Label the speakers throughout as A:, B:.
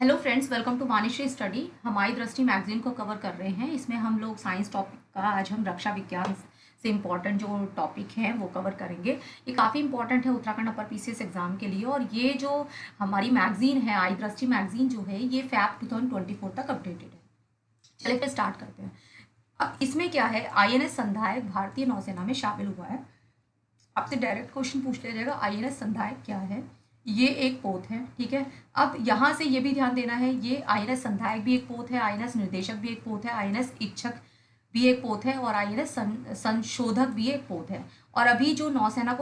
A: Hello friends, welcome to Vanishree study. हमारी दृष्टि magazine को कवर कर रहे हैं। इसमें हम लोग साइंस टॉपिक का आज हम रक्षा विज्ञान से इम्पॉर्टेंट जो टॉपिक हैं वो कवर करेंगे। ये काफ़ी इंपॉर्टेंट है उत्तराखंड अपर पीसीएस एग्जाम के लिए। और ये जो हमारी मैगजीन है, आई दृष्टि मैगजीन जो है, ये फैब 2024 तक अपडेटेड है। चलिए फिर स्टार्ट करते हैं। अब इसमें क्या है, आईएनएस संधायक भारतीय नौसेना में शामिल हुआ है। आपसे डायरेक्ट क्वेश्चन पूछ लिया जाएगा, आईएनएस संधायक क्या है। ये एक पोत है, ठीक है। अब यहाँ से ये भी ध्यान देना है, ये आईएनएस संधायक भी एक पोत है, आईएनएस निर्देशक भी एक पोत है, आईएनएस इच्छक भी एक पोत है और आईएनएस संशोधक भी एक पोत है। और अभी जो नौसेना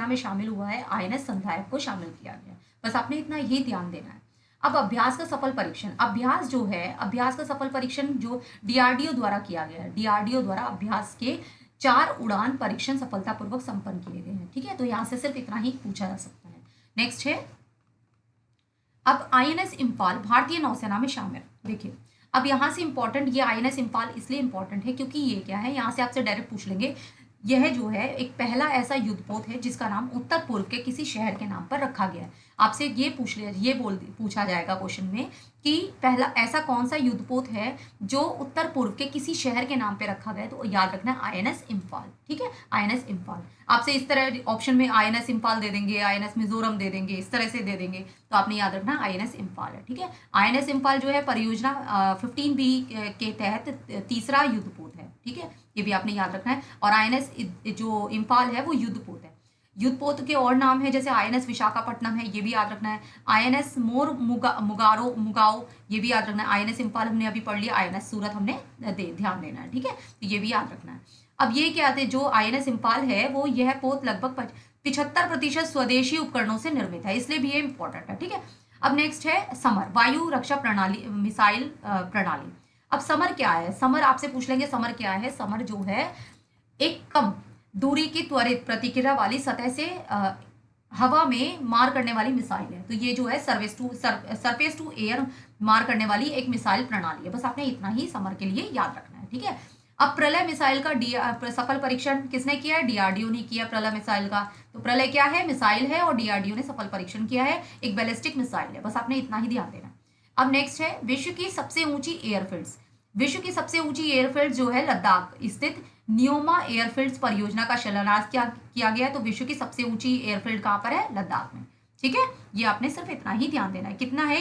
A: में शामिल हुआ है, आईएनएस संधायक को शामिल किया गया। बस आपने इतना ही ध्यान देना है। अब अभ्यास का सफल परीक्षण, अभ्यास का सफल परीक्षण जो डीआरडीओ द्वारा किया गया है। डीआरडीओ द्वारा अभ्यास के 4 उड़ान परीक्षण सफलतापूर्वक संपन्न किए गए हैं, ठीक है। तो यहाँ से सिर्फ इतना ही पूछा जा सकता है। नेक्स्ट है, अब आईएनएस इम्फाल भारतीय नौसेना में शामिल। देखिए, अब यहाँ से इंपॉर्टेंट, ये आईएनएस इम्फाल इसलिए इंपॉर्टेंट है क्योंकि ये क्या है, यहाँ से आपसे डायरेक्ट पूछ लेंगे। यह जो है एक पहला ऐसा युद्धपोत है जिसका नाम उत्तर पूर्व के किसी शहर के नाम पर रखा गया है। आपसे ये पूछा जाएगा क्वेश्चन में कि पहला ऐसा कौन सा युद्धपोत है जो उत्तर पूर्व के किसी शहर के नाम पे रखा गया है। तो याद रखना है आईएनएस इम्फाल, ठीक है। आईएनएस इम्फाल आपसे इस तरह ऑप्शन में आईएनएस इम्फाल दे देंगे, आईएनएस मिजोरम दे देंगे, इस तरह से दे देंगे। तो आपने याद रखना आईएनएस इम्फाल है, ठीक है। आईएनएस इम्फाल जो है परियोजना 15B के तहत तीसरा युद्धपोत है, ठीक है। ये भी आपने याद रखना है। और आईएनएस जो इम्फाल है वो युद्धपोत है। युद्धपोत के और नाम है जैसे आईएनएस विशाखापट्टनम है, ये भी याद रखना है। आईएनएस मुगाओ, ये भी याद रखना है। आईएनएस इम्फाल हमने अभी पढ़ लिया, आईएनएस सूरत हमने ध्यान देना है, ठीक है। तो ये भी याद रखना है। अब ये क्या थे, जो आईएनएस इम्फाल है वो यह पोत लगभग 75% स्वदेशी उपकरणों से निर्मित है, इसलिए भी ये इंपॉर्टेंट है, ठीक है। अब नेक्स्ट है समर, वायु रक्षा प्रणाली, मिसाइल प्रणाली। अब समर क्या है, समर आपसे पूछ लेंगे समर क्या है। समर जो है एक कम दूरी की त्वरित प्रतिक्रिया वाली सतह से हवा में मार करने वाली मिसाइल है। तो ये जो है सरफेस टू एयर मार करने वाली एक मिसाइल प्रणाली है। बस आपने इतना ही समर के लिए याद रखना है, ठीक है। अब प्रलय मिसाइल का सफल परीक्षण किसने किया है, डीआरडीओ ने किया प्रलय मिसाइल का। तो प्रलय क्या है, मिसाइल है और डीआरडीओ ने सफल परीक्षण किया है, एक बैलिस्टिक मिसाइल है। बस आपने इतना ही ध्यान देना है। अब नेक्स्ट है विश्व की सबसे ऊंची एयरफील्ड्स। विश्व की सबसे ऊंची एयरफील्ड जो है लद्दाख स्थित न्योमा एयरफील्ड्स परियोजना का शिलान्यास किया गया है। तो विश्व की सबसे ऊंची एयरफील्ड कहाँ पर है, लद्दाख में, ठीक है। ये आपने सिर्फ इतना ही ध्यान देना है। कितना है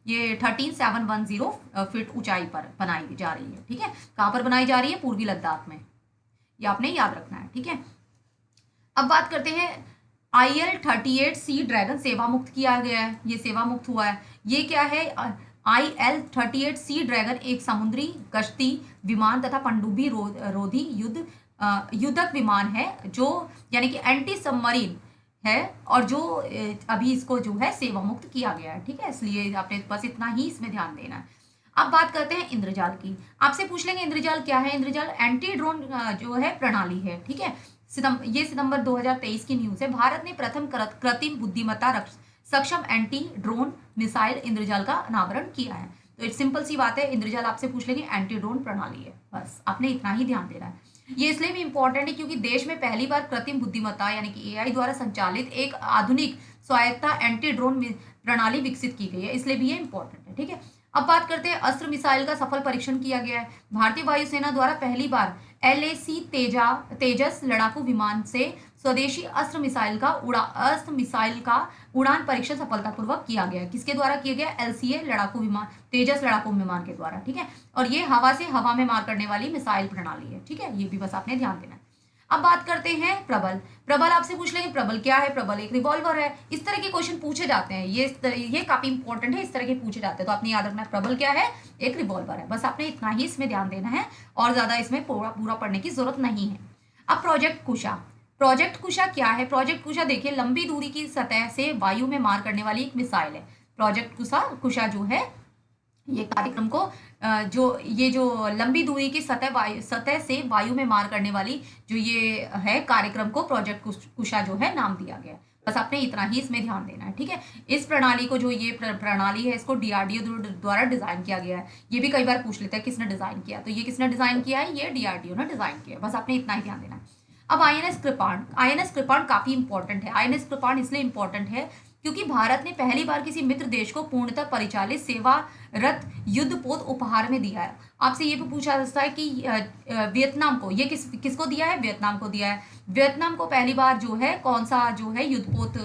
A: ये 13710 फीट ऊंचाई पर बनाई जा रही है, ठीक है। कहाँ पर बनाई जा रही है, पूर्वी लद्दाख में। ये आपने याद रखना है, ठीक है। अब बात करते हैं, IL-38C ड्रैगन सेवा मुक्त किया गया है, ये सेवा मुक्त हुआ है। ये क्या है, IL-38C ड्रैगन एक समुद्री गश्ती विमान तथा पनडुब्बी रोधी युद्धक विमान है, जो यानी कि एंटी सबमरीन है और जो अभी इसको जो है सेवा मुक्त किया गया है, ठीक है। इसलिए आपने बस इतना ही इसमें ध्यान देना है। अब बात करते हैं इंद्रजाल की। आपसे पूछ लेंगे इंद्रजाल क्या है। इंद्रजाल एंटी ड्रोन जो है प्रणाली है, ठीक है। ये सितंबर 2023 की न्यूज है। भारत ने प्रथम कृत्रिम बुद्धिमत्ता सक्षम एंटी ड्रोन मिसाइल इंद्रजाल का अनावरण किया है। तो इट्स सिंपल सी बात है, इंद्रजाल आपसे पूछ लेंगे एंटी ड्रोन प्रणाली है। बस आपने इतना ही ध्यान देना है। ये इसलिए भी इंपॉर्टेंट है क्योंकि देश में पहली बार कृत्रिम बुद्धिमत्ता यानी कि एआई द्वारा संचालित एक आधुनिक स्वायत्ता एंटी ड्रोन प्रणाली विकसित की गई है, इसलिए भी ये इंपॉर्टेंट है, ठीक है। अब बात करते हैं, अस्त्र मिसाइल का सफल परीक्षण किया गया है। भारतीय वायुसेना द्वारा पहली बार LAC तेजस लड़ाकू विमान से स्वदेशी अस्त्र मिसाइल का उड़ान परीक्षण सफलतापूर्वक किया गया है। किसके द्वारा किया गया, LCA लड़ाकू विमान, तेजस लड़ाकू विमान के द्वारा, ठीक है। और ये हवा से हवा में मार करने वाली मिसाइल प्रणाली है, ठीक है। ये भी बस आपने ध्यान देना है। अब बात करते हैं प्रबल। प्रबल आपसे पूछ लेंगे प्रबल क्या है। प्रबल एक रिवॉल्वर है। इस तरह के क्वेश्चन पूछे जाते हैं, ये काफी इंपॉर्टेंट है, इस तरह के पूछे जाते हैं। तो आपने याद रखना है प्रबल क्या है, एक रिवॉल्वर है। बस आपने इतना ही इसमें ध्यान देना है और ज्यादा इसमें पूरा पढ़ने की जरूरत नहीं है। अब प्रोजेक्ट कुशा क्या है। प्रोजेक्ट कुशा देखिए, लंबी दूरी की सतह से वायु में मार करने वाली एक मिसाइल है। प्रोजेक्ट कुशा जो है ये कार्यक्रम को जो लंबी दूरी की सतह से वायु में मार करने वाली जो ये है कार्यक्रम को प्रोजेक्ट कुशा जो है नाम दिया गया। बस आपने इतना ही इसमें ध्यान देना है, ठीक है। इस प्रणाली को जो ये प्रणाली है इसको डीआरडीओ द्वारा डिजाइन किया गया है। ये भी कई बार पूछ लेता है किसने डिजाइन किया, तो ये किसने डिजाइन किया है, ये डीआरडीओ ने डिजाइन किया है। बस आपने इतना ही ध्यान देना है। अब आईएनएस कृपाण काफी इंपॉर्टेंट है। आईएनएस कृपाण इसलिए इंपॉर्टेंट है क्योंकि भारत ने पहली बार किसी मित्र देश को पूर्णतः परिचालित सेवारत युद्धपोत उपहार में दिया है। आपसे ये भी पूछा जाता है कि वियतनाम को, ये किसको दिया है? वियतनाम को दिया है। वियतनाम को पहली बार जो है कौन सा जो है युद्धपोत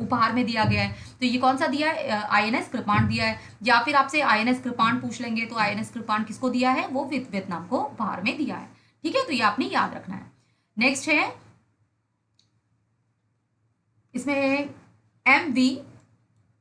A: उपहार में दिया गया है? तो ये कौन सा दिया है? आईएनएस कृपाण दिया है। या फिर आपसे आईएनएस कृपाण पूछ लेंगे तो आईएनएस कृपाण किसको दिया है? वो वियतनाम को उपहार में दिया है। ठीक है, तो ये आपने याद रखना है। नेक्स्ट है इसमें एमवी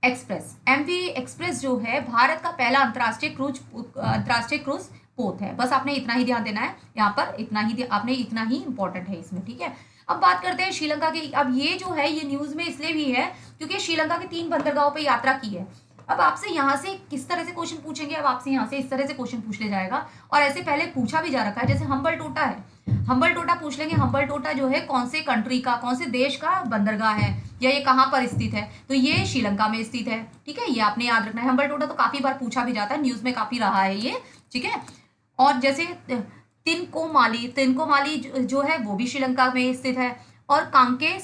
A: एक्सप्रेस। एमवी एक्सप्रेस जो है भारत का पहला अंतर्राष्ट्रीय क्रूज पोत है। बस आपने इतना ही ध्यान देना है, यहाँ पर इतना ही इंपॉर्टेंट है इसमें। ठीक है, अब बात करते हैं श्रीलंका की। अब ये जो है ये न्यूज में इसलिए भी है क्योंकि श्रीलंका के 3 बंदरगाहों पर यात्रा की है। अब आपसे यहाँ से किस तरह से क्वेश्चन पूछेंगे? अब आपसे यहाँ से इस तरह से क्वेश्चन पूछ ले जाएगा, और ऐसे पहले पूछा भी जा रखा है। जैसे हम्बल टोटा है, हम्बल टोटा पूछ लेंगे। हम्बल टोटा जो है कौन से कंट्री का, कौन से देश का बंदरगाह है, या ये कहाँ पर स्थित है? तो ये श्रीलंका में स्थित है। ठीक है, ये आपने याद रखना है। हम्बल टोटा तो काफी बार पूछा भी जाता है, न्यूज में काफी रहा है ये। ठीक है, और जैसे तिनकोमाली जो है वो भी श्रीलंका में स्थित है। और कांके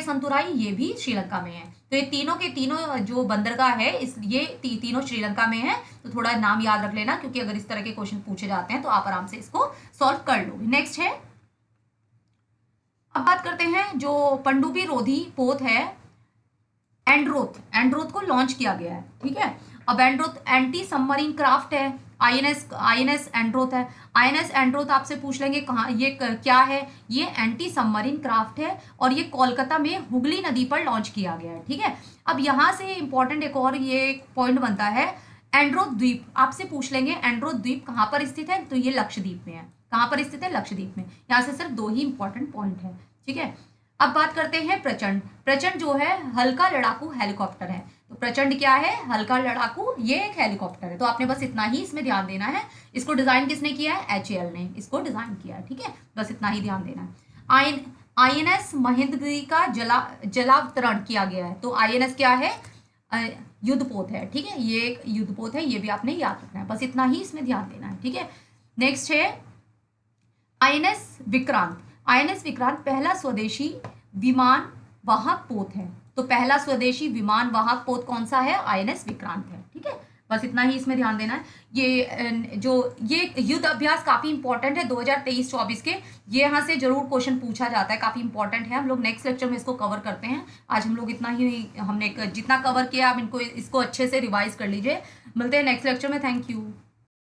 A: संतुराई ये भी श्रीलंका में है। तो ये तीनों के तीनों जो बंदरगाह है ये तीनों श्रीलंका में है। तो थोड़ा नाम याद रख लेना, क्योंकि अगर इस तरह के क्वेश्चन पूछे जाते हैं तो आप आराम से इसको सॉल्व कर लोगे। नेक्स्ट है, अब बात करते हैं जो पनडुब्बी रोधी पोत है एंड्रोथ को लॉन्च किया गया है। ठीक है, अब एंड्रोथ एंटी सबमरीन क्राफ्ट है। आईएनएस एंड्रोथ है। आईएनएस एंड्रोथ आपसे पूछ लेंगे कहाँ, ये क्या है? ये एंटी सबमरीन क्राफ्ट है और ये कोलकाता में हुगली नदी पर लॉन्च किया गया है। ठीक है, अब यहाँ से इंपॉर्टेंट एक और ये पॉइंट बनता है, एंड्रोथ द्वीप आपसे पूछ लेंगे। एंड्रोथ द्वीप कहाँ पर स्थित है? तो ये लक्षद्वीप में है। कहाँ पर स्थित है? लक्षद्वीप में। यहाँ से सिर्फ 2 ही इंपॉर्टेंट पॉइंट है। ठीक है, अब बात करते हैं प्रचंड। प्रचंड जो है हल्का लड़ाकू हेलीकॉप्टर है। तो प्रचंड क्या है? हल्का लड़ाकू, ये एक हेलीकॉप्टर है। तो आपने बस इतना ही इसमें ध्यान देना है। इसको डिजाइन किसने किया है? HAL ने इसको डिजाइन किया है। ठीक है, बस इतना ही ध्यान देना है। INS महेंद्रगिरी का जलावतरण किया गया है। तो INS क्या है? युद्धपोत है। ठीक है, ये एक युद्धपोत है, ये भी आपने याद रखना है। बस इतना ही इसमें ध्यान देना है। ठीक है, नेक्स्ट है INS विक्रांत। INS विक्रांत पहला स्वदेशी विमान वाहक पोत है। तो पहला स्वदेशी विमान वाहक पोत कौन सा है? INS विक्रांत है। ठीक है, बस इतना ही इसमें ध्यान देना है। ये युद्ध अभ्यास काफी इंपॉर्टेंट है 2023-24 के। ये यहाँ से जरूर क्वेश्चन पूछा जाता है, काफी इंपॉर्टेंट है। हम लोग नेक्स्ट लेक्चर में इसको कवर करते हैं। आज हम लोग इतना ही, हमने जितना कवर किया आप इसको अच्छे से रिवाइज कर लीजिए। मिलते हैं नेक्स्ट लेक्चर में। Thank you.